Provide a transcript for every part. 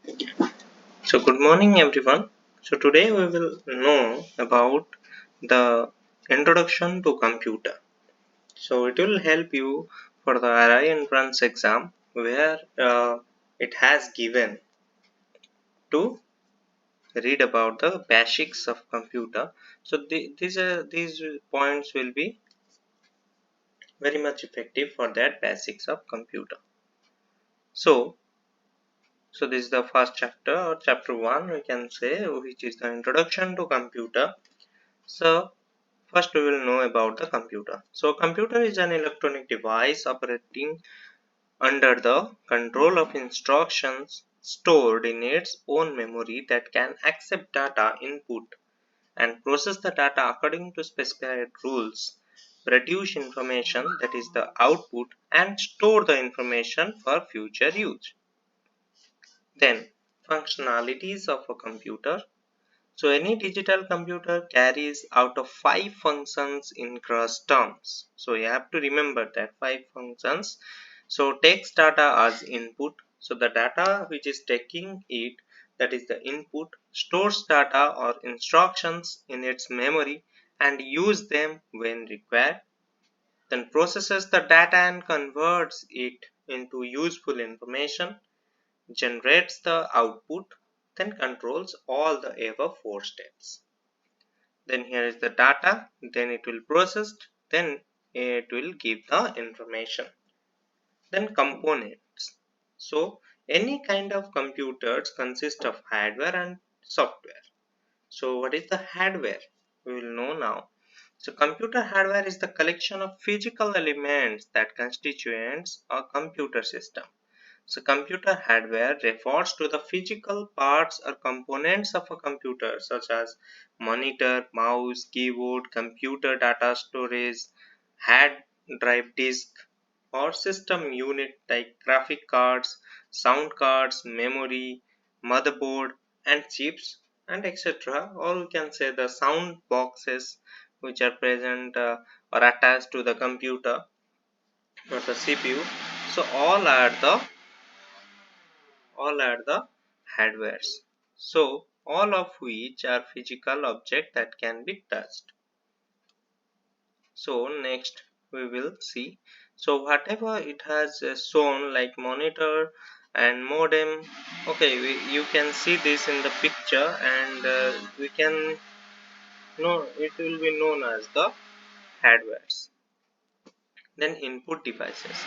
So good morning everyone. So today we will know about the introduction to computer. So it will help you for the RI entrance exam where it has given to read about the basics of computer. So these points will be very much effective for that basics of computer. So this is the first chapter or chapter 1 we can say, which is the introduction to computer. So first we will know about the computer. So computer is an electronic device operating under the control of instructions stored in its own memory that can accept data input and process the data according to specified rules, produce information that is the output, and store the information for future use. Then functionalities of a computer. So any digital computer carries out of 5 functions in cross terms. So you have to remember that 5 functions. So takes data as input. So the data which is taking it, that is the input, stores data or instructions in its memory and use them when required. Then processes the data and converts it into useful information, generates the output, then controls all the above 4 steps. Then here is the data, then it will process, then it will give the information. Then components. So any kind of computers consist of hardware and software. So what is the hardware? We will know now. So computer hardware is the collection of physical elements that constitutes a computer system. So computer hardware refers to the physical parts or components of a computer such as monitor, mouse, keyboard, computer data storage, hard drive disk or system unit like graphic cards, sound cards, memory, motherboard and chips and etc. Or we can say the sound boxes which are present or attached to the computer or the CPU. So all are the hardwares. So all of which are physical object that can be touched. So next we will see. So whatever it has shown like monitor and modem. Okay, you can see this in the picture and we can know it will be known as the hardwares. Then input devices.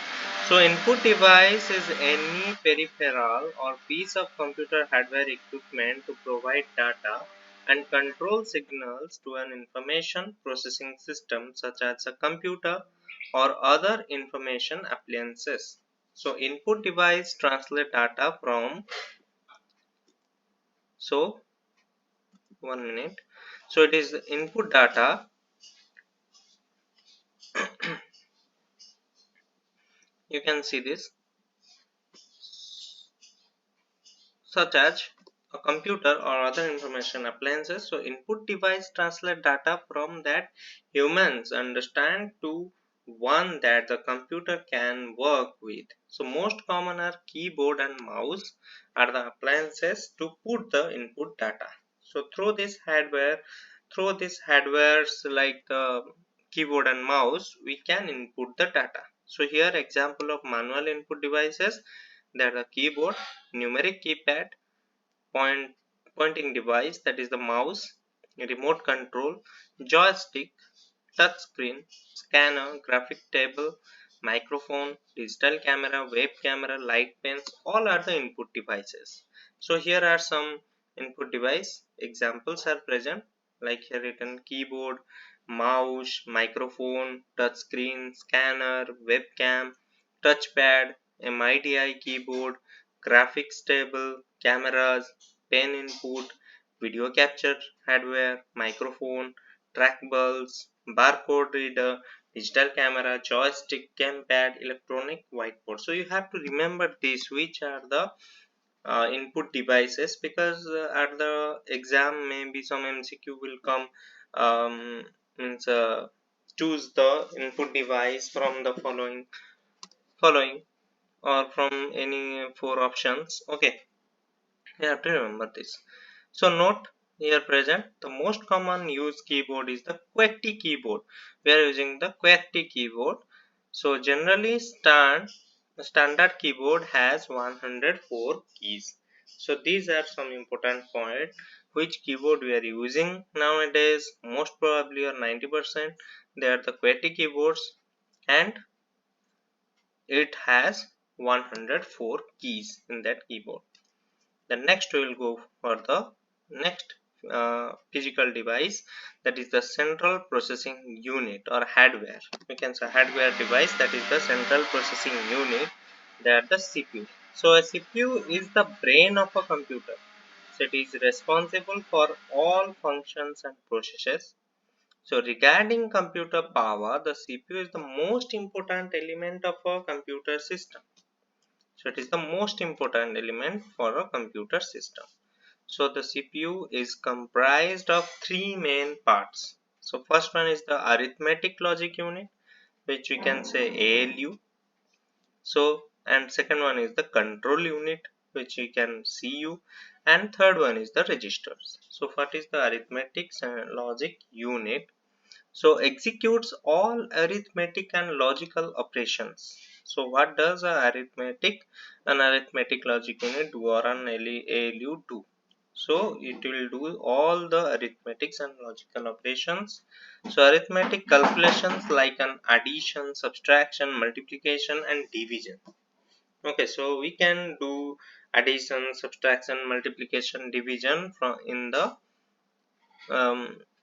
So input device is any peripheral or piece of computer hardware equipment to provide data and control signals to an information processing system such as a computer or other information appliances. So input device translate data from, so 1 minute. So it is input data. You can see this, such as a computer or other information appliances. So input device translate data from that humans understand to one that the computer can work with. So most common are keyboard and mouse are the appliances to put the input data. So through this hardwares like the keyboard and mouse, we can input the data. So here example of manual input devices, that the keyboard, numeric keypad, point pointing device that is the mouse, remote control, joystick, touch screen, scanner, graphic table, microphone, digital camera, web camera, light pens, all are the input devices. So here are some input device examples are present, like here written keyboard, mouse, microphone, touch screen, scanner, webcam, touchpad, MIDI keyboard, graphics table, cameras, pen input, video capture hardware, microphone, trackballs, barcode reader, digital camera, joystick, gamepad, electronic whiteboard. So you have to remember these, which are the input devices, because at the exam maybe some MCQ will come. Means choose the input device from the following or from any 4 options. Okay, You have to remember this. So note here present, the most common used keyboard is the QWERTY keyboard. We are using the QWERTY keyboard. So generally standard keyboard has 104 keys. So these are some important points. Which keyboard we are using nowadays? Most probably or 90% they are the QWERTY keyboards, and it has 104 keys in that keyboard. Then next we will go for the next physical device, that is the central processing unit or hardware. We can say hardware device, that is the central processing unit, that the CPU. So a CPU is the brain of a computer. So it is responsible for all functions and processes. So regarding computer power, the CPU is the most important element of a computer system. So it is the most important element for a computer system. So the CPU is comprised of three main parts. So first one is the arithmetic logic unit, which we can say ALU. So, and second one is the control unit, which we can CU, and third one is the registers. So what is the arithmetic and logic unit? So executes all arithmetic and logical operations. So what does a arithmetic and arithmetic logic unit do, or an ALU do? So it will do all the arithmetics and logical operations. So arithmetic calculations like an addition, subtraction, multiplication and division. Okay, so we can do addition, subtraction, multiplication, division from in the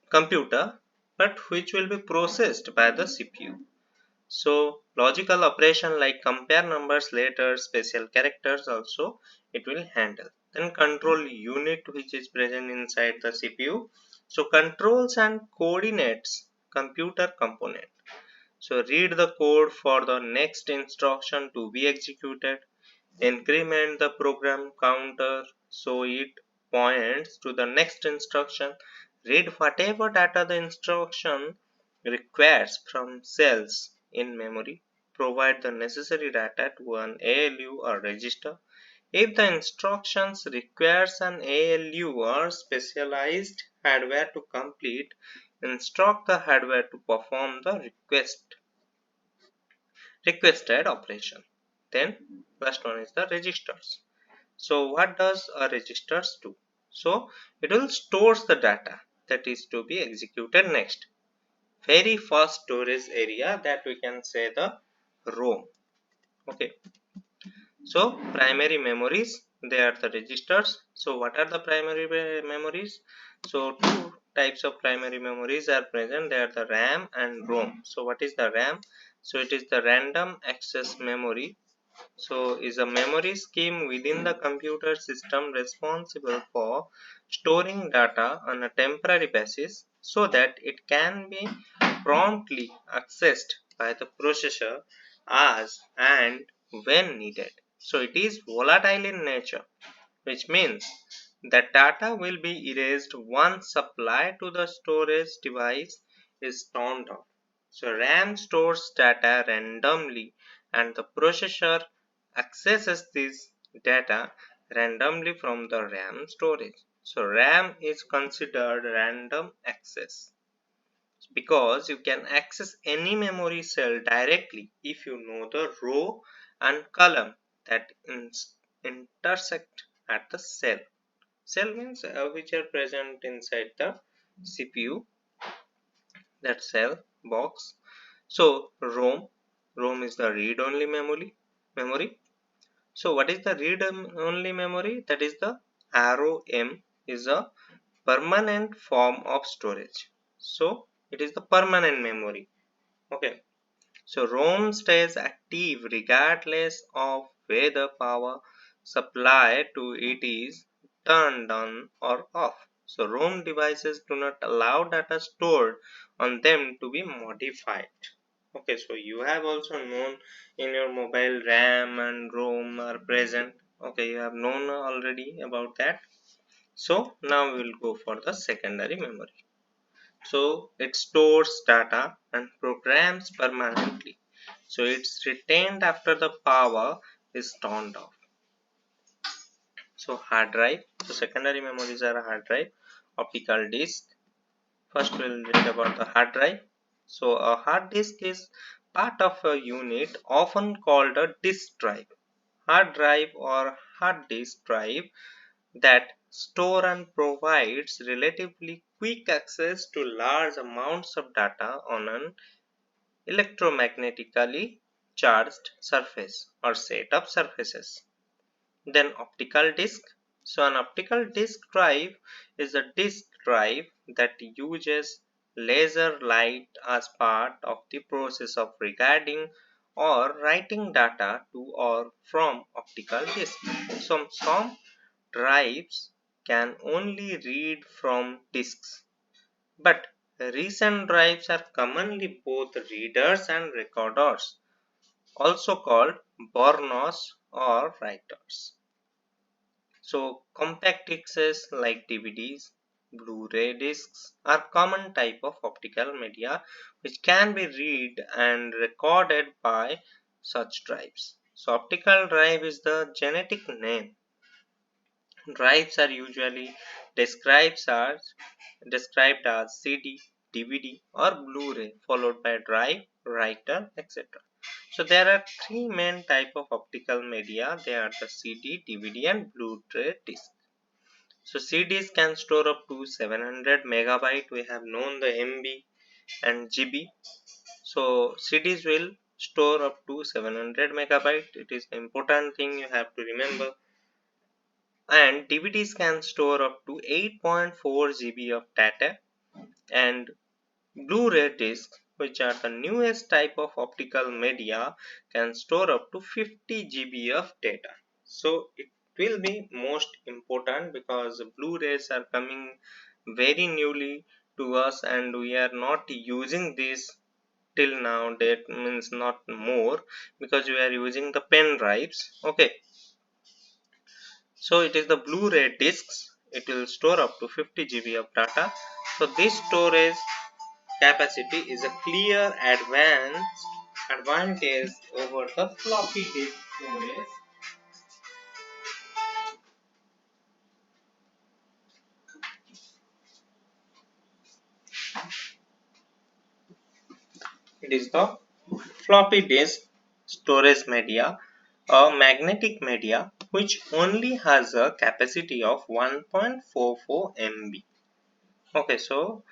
computer, but which will be processed by the CPU. So logical operation like compare numbers, letters, special characters also it will handle. Then control unit, which is present inside the CPU. So controls and coordinates computer component. So read the code for the next instruction to be executed. Increment the program counter so it points to the next instruction. Read whatever data the instruction requires from cells in memory. Provide the necessary data to an ALU or register. If the instructions requires an ALU or specialized hardware to complete, instruct the hardware to perform the requested operation. Then last one is the registers. So what does a registers do? So it will stores the data that is to be executed next. Very first storage area, that we can say the ROM. Okay. So primary memories, they are the registers. So what are the primary memories? So two types of primary memories are present. They are the RAM and ROM. So what is the RAM? So it is the random access memory. So is a memory scheme within the computer system responsible for storing data on a temporary basis so that it can be promptly accessed by the processor as and when needed. So it is volatile in nature, which means that data will be erased once supply to the storage device is turned off. So RAM stores data randomly and the processor accesses this data randomly from the RAM storage. So RAM is considered random access because you can access any memory cell directly if you know the row and column that intersect at the cell. Cell means which are present inside the CPU, that cell box. So ROM is the read-only memory. So what is the read-only memory? That is the ROM is a permanent form of storage. So it is the permanent memory. Okay. So ROM stays active regardless of whether power supply to it is turned on or off. So ROM devices do not allow data stored on them to be modified. Okay, so you have also known in your mobile RAM and ROM are present. Okay, you have known already about that. So now we will go for the secondary memory. So it stores data and programs permanently. So it's retained after the power is turned off. So hard drive. So secondary memories are hard drive, optical disk. First we'll read about the hard drive. So a hard disk is part of a unit often called a disk drive. Hard drive or hard disk drive that store and provides relatively quick access to large amounts of data on an electromagnetically charged surface or set of surfaces. Then optical disk. So an optical disk drive is a disk drive that uses laser light as part of the process of recording or writing data to or from optical disk. Some drives can only read from disks, but recent drives are commonly both readers and recorders, also called burnos or writers. So compact discs like DVDs, Blu-ray discs are common type of optical media which can be read and recorded by such drives. So optical drive is the genetic name. Drives are usually described as CD, DVD or Blu-ray followed by drive, writer, etc. So there are three main type of optical media. They are the CD, DVD and Blu-ray disc. So CDs can store up to 700 megabyte. We have known the MB and GB. So CDs will store up to 700 megabyte. It is an important thing you have to remember. And DVDs can store up to 8.4 GB of data, and Blu-ray discs, which are the newest type of optical media, can store up to 50 GB of data. So it will be most important because Blu-rays are coming very newly to us and we are not using this till now. That means not more, because we are using the pen drives. Okay, so it is the Blu-ray discs. It will store up to 50 GB of data. So this storage capacity is a clear advantage over the floppy disk storage. It is the floppy disk storage media, a magnetic media which only has a capacity of 1.44 MB. Okay, so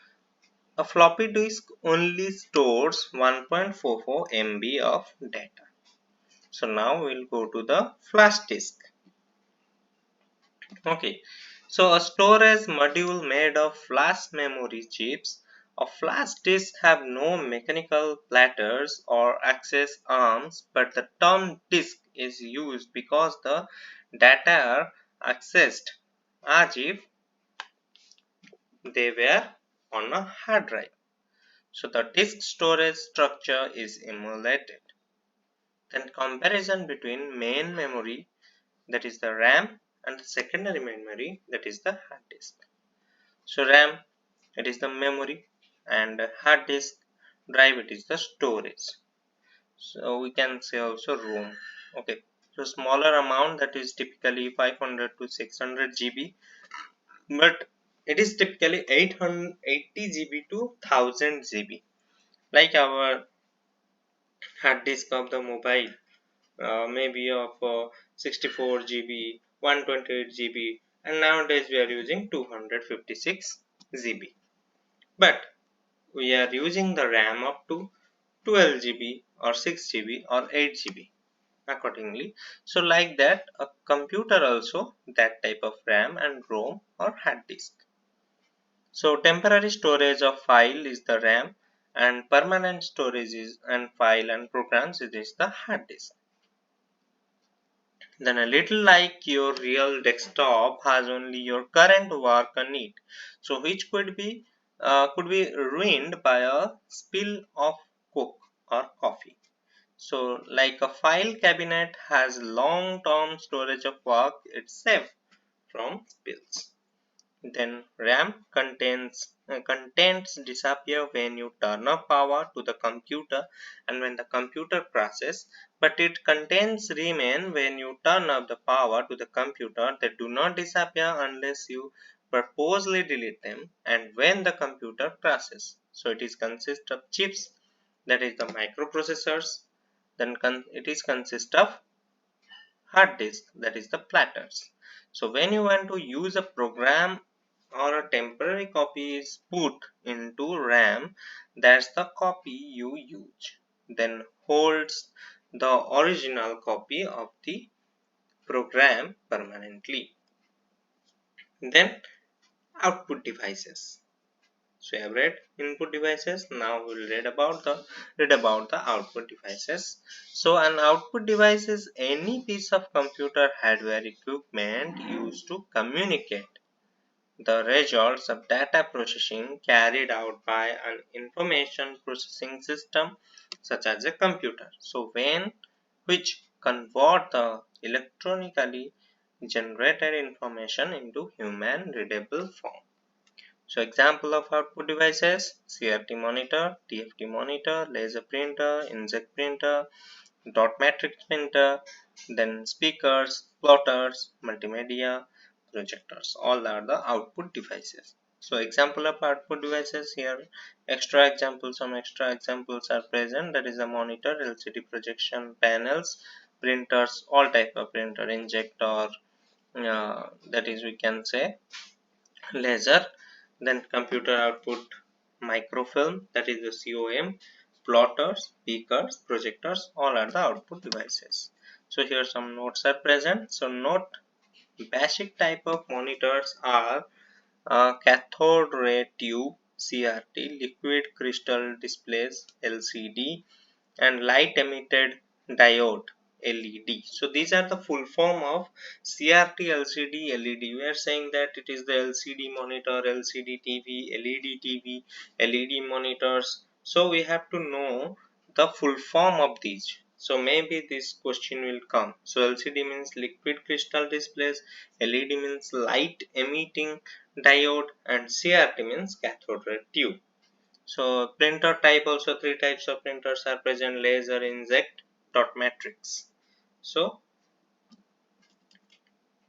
a floppy disk only stores 1.44 MB of data. So now we'll go to the flash disk. Okay, so a storage module made of flash memory chips. A flash disk have no mechanical platters or access arms, but the term disk is used because the data are accessed as if they were on a hard drive. So the disk storage structure is emulated. Then comparison between main memory, that is the RAM, and the secondary memory, that is the hard disk. So RAM, it is the memory, and hard disk drive, it is the storage. So we can say also ROM. Okay, so smaller amount, that is typically 500 to 600 GB, but it is typically 880 GB to 1000 GB, like our hard disk of the mobile, maybe of 64 GB, 128 GB, and nowadays we are using 256 GB. But we are using the RAM up to 12 GB or 6 GB or 8 GB accordingly. So like that, a computer also that type of RAM and ROM or hard disk. So temporary storage of file is the RAM, and permanent storage is and file and programs, it is the hard disk. Then a little like your real desktop has only your current work on it, so which could be ruined by a spill of coke or coffee. So like a file cabinet has long term storage of work, it's safe from spills. Then RAM contains contents disappear when you turn off power to the computer and when the computer crashes, but its contents remain when you turn off the power to the computer. They do not disappear unless you purposely delete them and when the computer crashes. So it is consist of chips, that is the microprocessors, then it is consist of hard disk, that is the platters. So when you want to use a program or a temporary copy is put into RAM, that's the copy you use, then holds the original copy of the program permanently. Then output devices. So I have read input devices. Now we'll read about the output devices. So an output device is any piece of computer hardware equipment used to communicate the results of data processing carried out by an information processing system such as a computer. So when which convert the electronically generated information into human readable form. So example of output devices: CRT monitor, TFT monitor, laser printer, inkjet printer, dot matrix printer, then speakers, plotters, multimedia, projectors. All are the output devices. So example of output devices here, some extra examples are present, that is a monitor, LCD projection panels, printers, all type of printer, injector, that is we can say laser, then computer output microfilm, that is the COM, plotters, speakers, projectors, all are the output devices. So here some notes are present. So note: basic type of monitors are cathode ray tube CRT, liquid crystal displays LCD, and light emitted diode LED. So these are the full form of CRT, LCD, LED. We are saying that it is the LCD monitor, LCD TV, LED TV, LED monitors. So we have to know the full form of these. So maybe this question will come. So LCD means liquid crystal displays, LED means light emitting diode, and CRT means cathode ray tube. So printer type, also three types of printers are present: laser, inkjet, dot matrix. So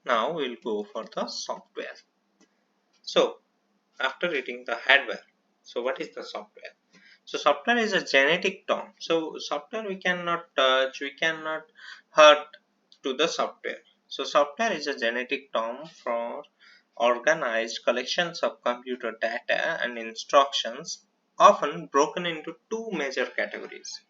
now we'll go for the software. So after reading the hardware, so what is the software? So software is a genetic term. So software we cannot touch, we cannot hurt to the software. So software is a genetic term for organized collections of computer data and instructions, often broken into two major categories: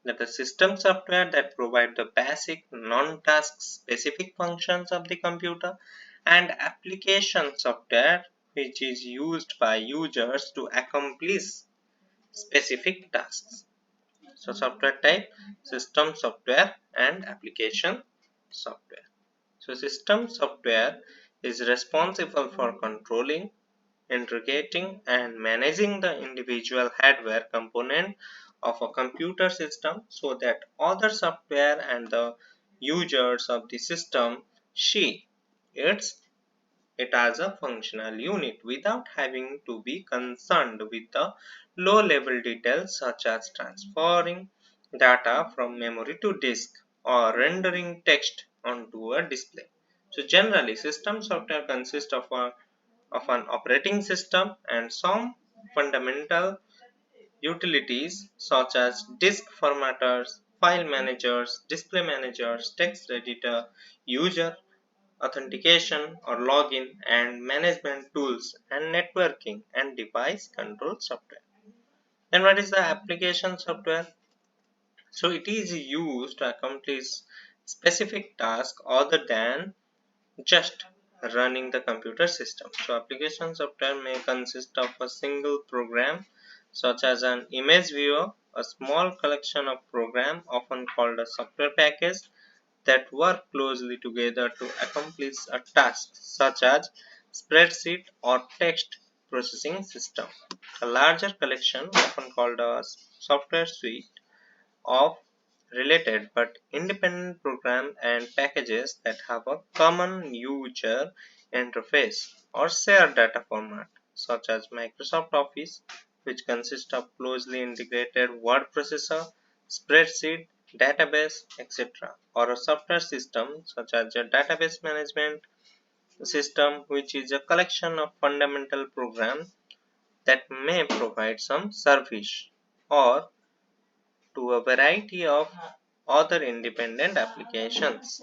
that the system software that provide the basic non-task specific functions of the computer, and application software which is used by users to accomplish specific tasks. So software type: system software and application software. So system software is responsible for controlling, integrating, and managing the individual hardware component of a computer system so that other software and the users of the system see its it as a functional unit without having to be concerned with the low level details such as transferring data from memory to disk or rendering text onto a display. So generally system software consists of an operating system and some fundamental utilities such as disk formatters, file managers, display managers, text editor, user authentication or login, and management tools, and networking and device control software. Then what is the application software? So it is used to accomplish specific tasks other than just running the computer system. So application software may consist of a single program such as an image viewer, a small collection of programs often called a software package that work closely together to accomplish a task such as spreadsheet or text processing system. A larger collection, often called a software suite, of related but independent programs and packages that have a common user interface or shared data format. such as Microsoft Office, which consists of closely integrated word processor, spreadsheet, database, etc., or a software system such as a database management system, which is a collection of fundamental programs that may provide some service, or to a variety of other independent applications.